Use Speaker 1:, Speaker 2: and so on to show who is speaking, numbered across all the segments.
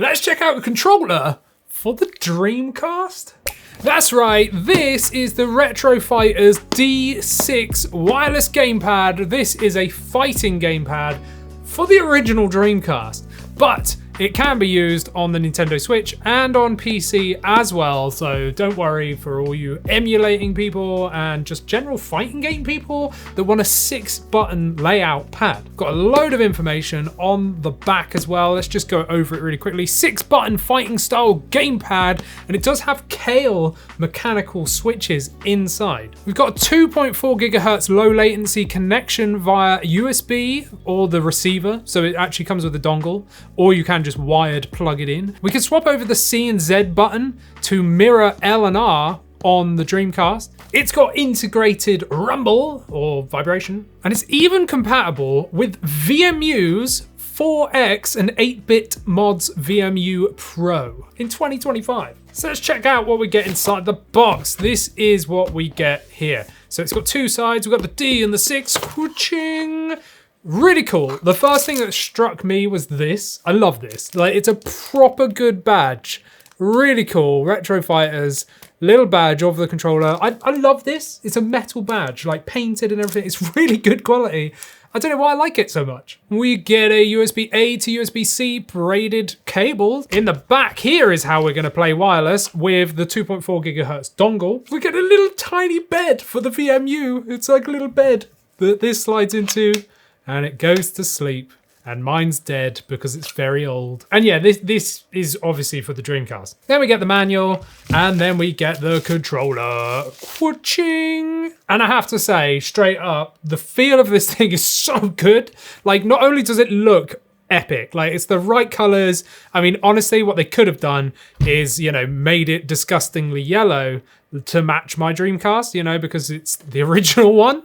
Speaker 1: Let's check out the controller for the Dreamcast. That's right, this is the Retro Fighters D6 wireless gamepad. This is a fighting gamepad for the original Dreamcast, but it can be used on the Nintendo Switch and on PC as well, so don't worry for all you emulating people and just general fighting game people that want a 6-button layout pad. Got a load of information on the back as well. Let's just go over it really quickly. 6-button fighting style gamepad, and it does have Kailh mechanical switches inside. We've got a 2.4 gigahertz low latency connection via USB or the receiver, so it actually comes with a dongle, or you can just wired plug it in. We can swap over the C and Z button to mirror L and R on the Dreamcast. It's got integrated rumble or vibration, and it's even compatible with VMU's 4X and 8-bit mods VMU Pro in 2025. So let's check out what we get inside the box. This is what we get here. So it's got two sides. We've got the D and the 6. Whooching. Really cool. The first thing that struck me was this. I love this. Like, it's a proper good badge. Really cool. Retro Fighters, little badge of the controller. I love this. It's a metal badge, like painted and everything. It's really good quality. I don't know why I like it so much. We get a USB-A to USB-C braided cable. In the back here is how we're gonna play wireless with the 2.4 gigahertz dongle. We get a little tiny bed for the VMU. It's like a little bed that this slides into, and it goes to sleep. And mine's dead because it's very old. And yeah, this is obviously for the Dreamcast. Then we get the manual, and then we get the controller. Whooching! And I have to say, straight up, the feel of this thing is so good. Like, not only does it look epic, like it's the right colors. I mean, honestly, what they could have done is, you know, made it disgustingly yellow to match my Dreamcast, you know, because it's the original one.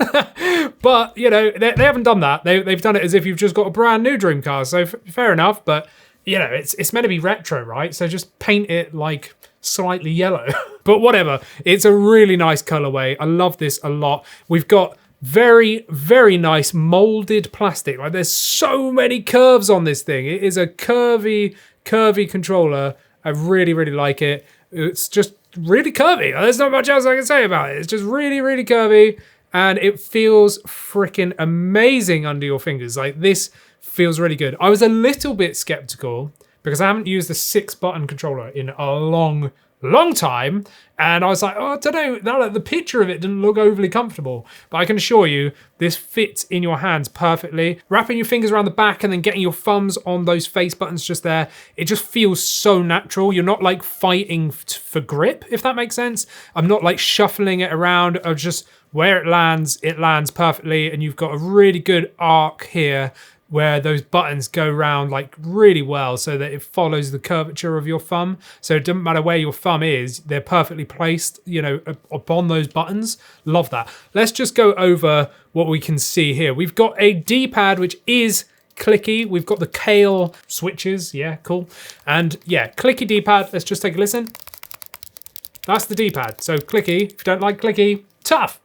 Speaker 1: But, you know, they haven't done that. They've done it as if you've just got a brand new Dreamcast. So fair enough, but, you know, it's meant to be retro, right? So just paint it like slightly yellow. But whatever, it's a really nice colorway. I love this a lot. We've got very, very nice molded plastic. Like, there's so many curves on this thing. It is a curvy controller. I really, really like it. It's just really curvy. There's not much else I can say about it. It's just really, really curvy, and it feels freaking amazing under your fingers. Like, this feels really good. I was a little bit skeptical because I haven't used the 6-button controller in a long time, and I was like, oh, I don't know, the picture of it didn't look overly comfortable, but I can assure you this fits in your hands perfectly. Wrapping your fingers around the back and then getting your thumbs on those face buttons just there, it just feels so natural. You're not like fighting for grip, if that makes sense. I'm not like shuffling it around. I'm just, where it lands perfectly, and you've got a really good arc here where those buttons go round like really well so that it follows the curvature of your thumb. So it doesn't matter where your thumb is, they're perfectly placed, you know, upon those buttons. Love that. Let's just go over what we can see here. We've got a D-pad, which is clicky. We've got the Kailh switches. Yeah, cool. And yeah, clicky D-pad. Let's just take a listen. That's the D-pad. So clicky. If you don't like clicky, tough.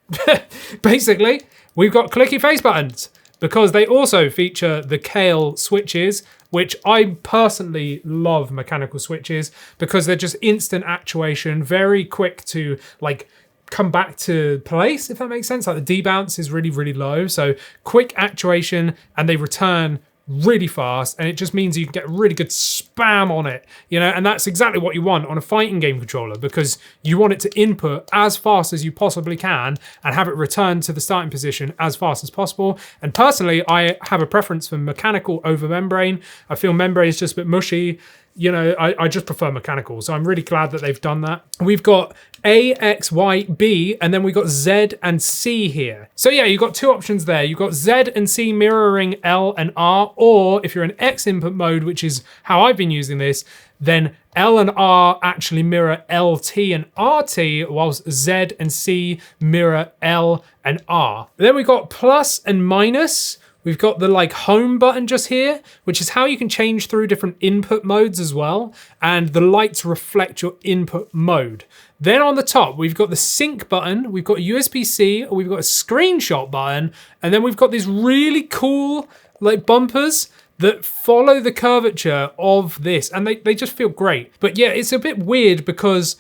Speaker 1: Basically, we've got clicky face buttons, because they also feature the Kailh switches, which I personally love mechanical switches because they're just instant actuation, very quick to like come back to place, if that makes sense. Like, the D-bounce is really, really low, so quick actuation, and they return really fast, and it just means you can get really good spam on it, you know, and that's exactly what you want on a fighting game controller, because you want it to input as fast as you possibly can and have it return to the starting position as fast as possible. And personally, I have a preference for mechanical over membrane. I feel membrane is just a bit mushy. You know, I just prefer mechanical, so I'm really glad that they've done that. We've got A, X, Y, B, and then we've got Z and C here. So yeah, you've got two options there. You've got Z and C mirroring L and R, or if you're in X input mode, which is how I've been using this, then L and R actually mirror LT and RT, whilst Z and C mirror L and R. Then we've got plus and minus. We've got the like home button just here, which is how you can change through different input modes as well. And the lights reflect your input mode. Then on the top, we've got the sync button. We've got USB-C, we've got a screenshot button. And then we've got these really cool like bumpers that follow the curvature of this, and they just feel great. But yeah, it's a bit weird because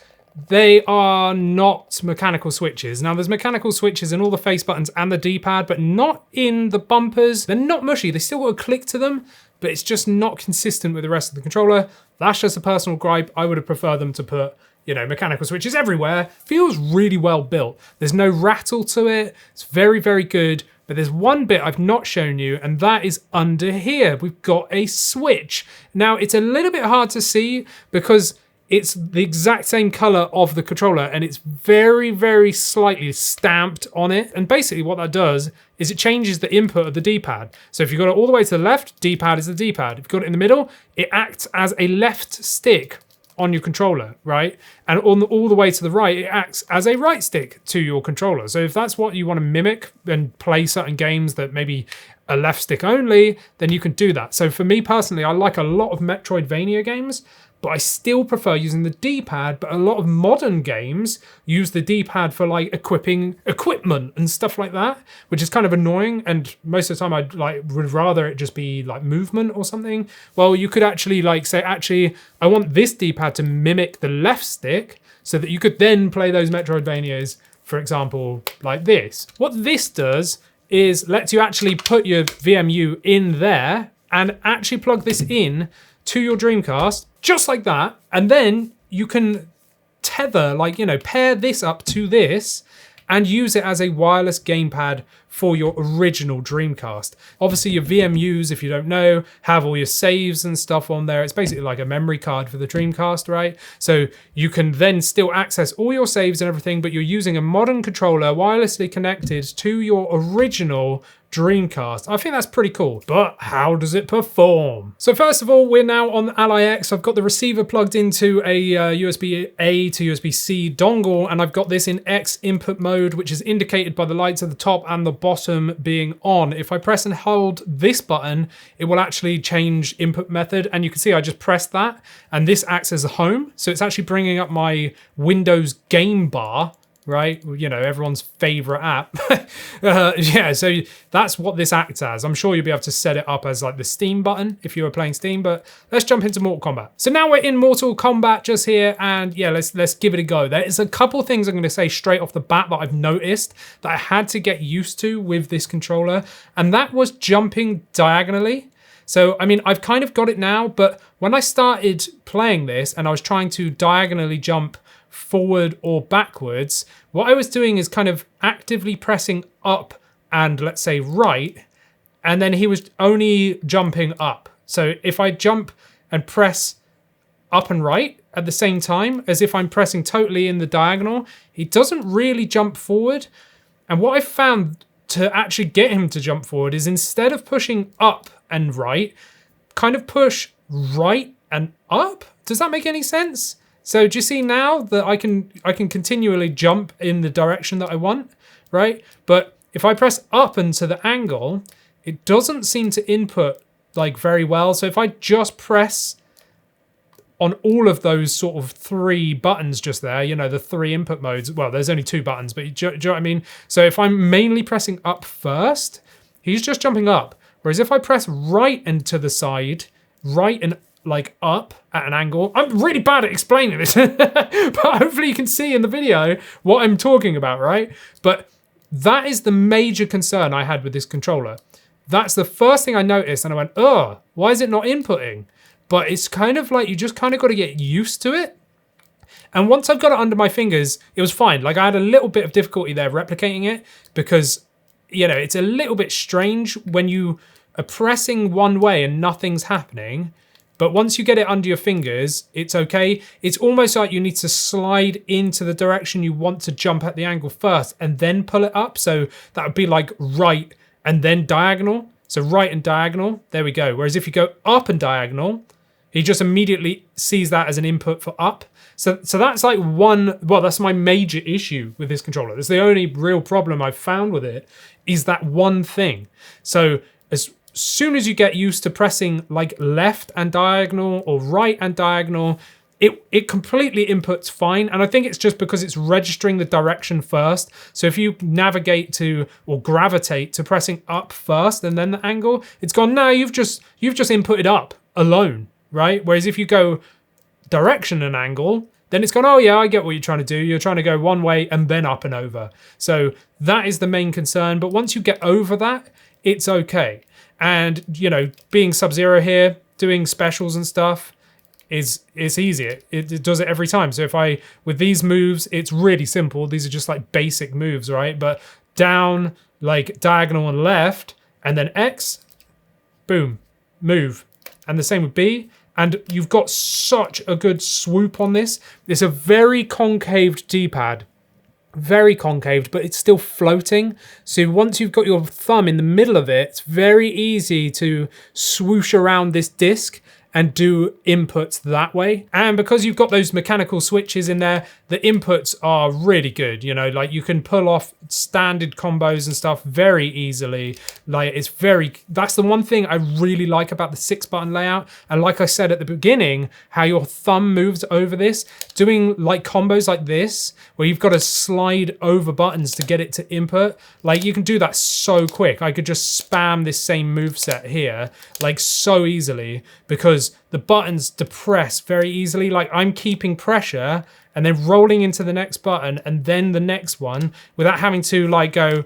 Speaker 1: they are not mechanical switches. Now, there's mechanical switches in all the face buttons and the D-pad, but not in the bumpers. They're not mushy. They still got a click to them, but it's just not consistent with the rest of the controller. That's just a personal gripe. I would have preferred them to put, you know, mechanical switches everywhere. Feels really well built. There's no rattle to it. It's very, very good. But there's one bit I've not shown you, and that is under here. We've got a switch. Now, it's a little bit hard to see because it's the exact same color of the controller, and it's very, very slightly stamped on it. And basically what that does is it changes the input of the D-pad. So if you've got it all the way to the left, D-pad is the D-pad. If you've got it in the middle, it acts as a left stick on your controller, right? And on all the way to the right, it acts as a right stick to your controller. So if that's what you want to mimic and play certain games that maybe a left stick only, then you can do that. So for me personally, I like a lot of Metroidvania games, but I still prefer using the D-pad. But a lot of modern games use the D-pad for like equipping equipment and stuff like that, which is kind of annoying. And most of the time would rather it just be like movement or something. Well, you could actually like say, actually, I want this D-pad to mimic the left stick so that you could then play those Metroidvanias, for example, like this. What this does is lets you actually put your VMU in there and actually plug this in to your Dreamcast, just like that. And then you can tether, like, you know, pair this up to this and use it as a wireless gamepad for your original Dreamcast. Obviously your VMUs, if you don't know, have all your saves and stuff on there. It's basically like a memory card for the Dreamcast, right? So you can then still access all your saves and everything, but you're using a modern controller wirelessly connected to your original Dreamcast. I think that's pretty cool, but how does it perform? So first of all, we're now on Ally X. I've got the receiver plugged into a USB-A to USB-C dongle, and I've got this in X input mode, which is indicated by the lights at the top and the bottom being on. If I press and hold this button, it will actually change input method, and you can see I just pressed that, and this acts as a home. So it's actually bringing up my Windows game bar, right? You know, everyone's favorite app. Yeah, so that's what this acts as. I'm sure you'll be able to set it up as like the Steam button if you were playing Steam, but let's jump into Mortal Kombat. So now we're in Mortal Kombat just here, and yeah, let's give it a go. There is a couple things I'm going to say straight off the bat that I've noticed that I had to get used to with this controller, and that was jumping diagonally. So, I mean, I've kind of got it now, but when I started playing this and I was trying to diagonally jump forward or backwards, what I was doing is kind of actively pressing up and let's say right, and then he was only jumping up. So if I jump and press up and right at the same time as if I'm pressing totally in the diagonal, he doesn't really jump forward. And what I found to actually get him to jump forward is instead of pushing up and right, kind of push right and up. Does that make any sense? So do you see now that I can continually jump in the direction that I want, right? But if I press up and to the angle, it doesn't seem to input like very well. So if I just press on all of those sort of three buttons just there, you know, the three input modes, well, there's only two buttons, but do you know what I mean? So if I'm mainly pressing up first, he's just jumping up. Whereas if I press right and to the side, right and like up at an angle. I'm really bad at explaining this, but hopefully you can see in the video what I'm talking about, right? But that is the major concern I had with this controller. That's the first thing I noticed, and I went, oh, why is it not inputting? But it's kind of like, you just kind of got to get used to it. And once I've got it under my fingers, it was fine. Like I had a little bit of difficulty there replicating it because, you know, it's a little bit strange when you are pressing one way and nothing's happening. But once you get it under your fingers, it's okay. It's almost like you need to slide into the direction you want to jump at the angle first and then pull it up. So that would be like right and then diagonal. So right and diagonal, there we go. Whereas if you go up and diagonal, he just immediately sees that as an input for up. So that's like that's my major issue with this controller. That's the only real problem I've found with it, is that one thing. So as soon as you get used to pressing like left and diagonal or right and diagonal, it completely inputs fine. And I think it's just because it's registering the direction first. So if you navigate to or gravitate to pressing up first and then the angle, it's gone, no, you've just inputted up alone, right? Whereas if you go direction and angle, then it's gone, oh yeah, I get what you're trying to do. You're trying to go one way and then up and over. So that is the main concern. But once you get over that, it's okay. And, you know, being Sub-Zero here, doing specials and stuff, it's easy. It does it every time. So if with these moves, it's really simple. These are just like basic moves, right? But down, like diagonal and left, and then X, boom, move. And the same with B. And you've got such a good swoop on this. It's a very concaved D-pad. Very concaved, but it's still floating. So once you've got your thumb in the middle of it, it's very easy to swoosh around this disc and do inputs that way. And because you've got those mechanical switches in there, the inputs are really good. You know, like you can pull off standard combos and stuff very easily. Like that's the one thing I really like about the 6-button layout. And like I said at the beginning, how your thumb moves over this, doing like combos like this, where you've got to slide over buttons to get it to input. Like you can do that so quick. I could just spam this same moveset here, like so easily, because the buttons depress very easily. Like I'm keeping pressure and then rolling into the next button and then the next one without having to like go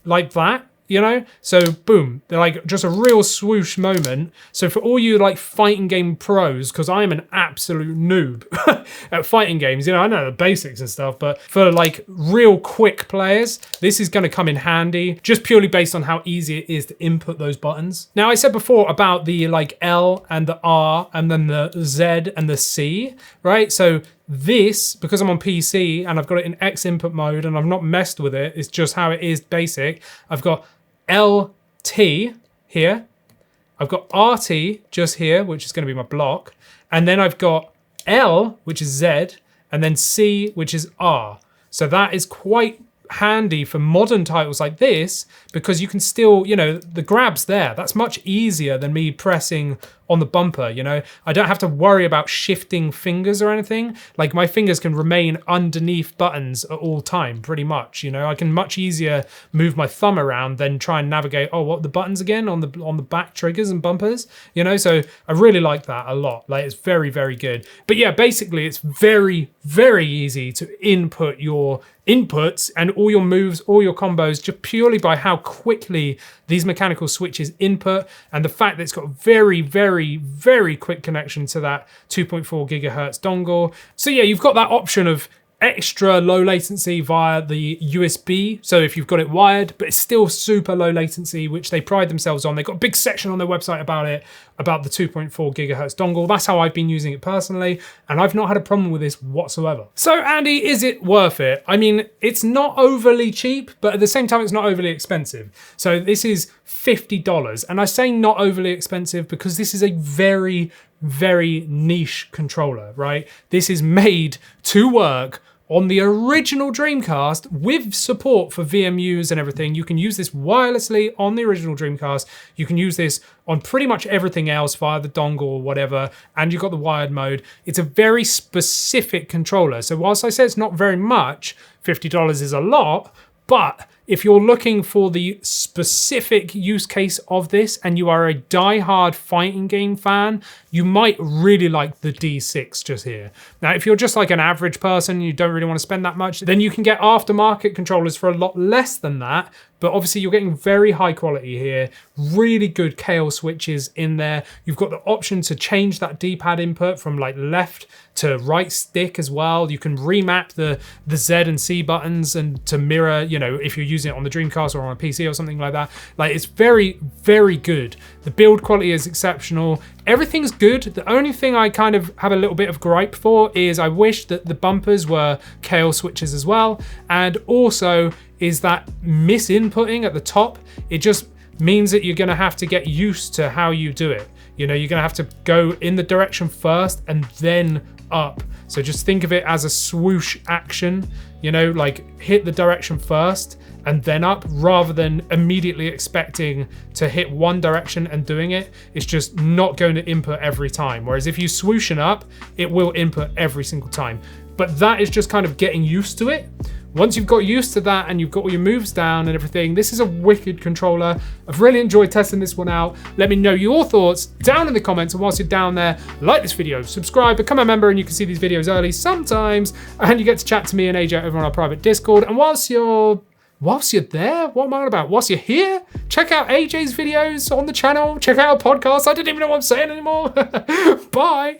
Speaker 1: like that, you know? So boom, they're like just a real swoosh moment. So for all you like fighting game pros, because I'm an absolute noob at fighting games, you know, I know the basics and stuff, but for like real quick players, this is going to come in handy just purely based on how easy it is to input those buttons. Now I said before about the like L and the R and then the Z and the C, right? So this, because I'm on PC and I've got it in X input mode and I've not messed with it, it's just how it is basic. I've got LT here. I've got RT just here, which is going to be my block. And then I've got L, which is Z, and then C, which is R. So that is quite handy for modern titles like this, because you can still, you know, the grab's there. That's much easier than me pressing on the bumper, you know? I don't have to worry about shifting fingers or anything. Like my fingers can remain underneath buttons at all time, pretty much, you know? I can much easier move my thumb around than try and navigate, oh, what are the buttons again on the back triggers and bumpers, you know? So I really like that a lot. Like it's very, very good. But yeah, basically it's very, very easy to input your inputs and all your moves, all your combos, just purely by how quickly these mechanical switches input and the fact that it's got very, very, very quick connection to that 2.4 gigahertz dongle. So yeah, you've got that option of extra low latency via the USB. So if you've got it wired, but it's still super low latency, which they pride themselves on. They've got a big section on their website about it, about the 2.4 gigahertz dongle. That's how I've been using it personally, and I've not had a problem with this whatsoever. So Andy, is it worth it? I mean, it's not overly cheap, but at the same time, it's not overly expensive. So this is $50. And I say not overly expensive because this is a very, very niche controller, right? This is made to work on the original Dreamcast with support for VMUs and everything. You can use this wirelessly on the original Dreamcast. You can use this on pretty much everything else via the dongle or whatever, and you've got the wired mode. It's a very specific controller. So whilst I say it's not very much, $50 is a lot, but if you're looking for the specific use case of this and you are a die-hard fighting game fan, you might really like the D6 just here. Now, if you're just like an average person, you don't really want to spend that much, then you can get aftermarket controllers for a lot less than that. But obviously you're getting very high quality here, really good Kailh switches in there. You've got the option to change that D-pad input from like left to right stick as well. You can remap the Z and C buttons and to mirror, you know, if you're using it on the Dreamcast or on a PC or something like that. Like it's very, very good. The build quality is exceptional. Everything's good. The only thing I kind of have a little bit of gripe for is I wish that the bumpers were Kailh switches as well. And also is that misinputting at the top. It just means that you're gonna have to get used to how you do it. You know, you're gonna have to go in the direction first and then up. So just think of it as a swoosh action, you know, like hit the direction first and then up, rather than immediately expecting to hit one direction and doing it. It's just not going to input every time. Whereas if you swooshing up, it will input every single time. But that is just kind of getting used to it. Once you've got used to that and you've got all your moves down and everything, this is a wicked controller. I've really enjoyed testing this one out. Let me know your thoughts down in the comments. And whilst you're down there, like this video, subscribe, become a member, and you can see these videos early sometimes. And you get to chat to me and AJ over on our private Discord. And whilst you're there, what am I on about? Whilst you're here, check out AJ's videos on the channel. Check out our podcast. I don't even know what I'm saying anymore. Bye.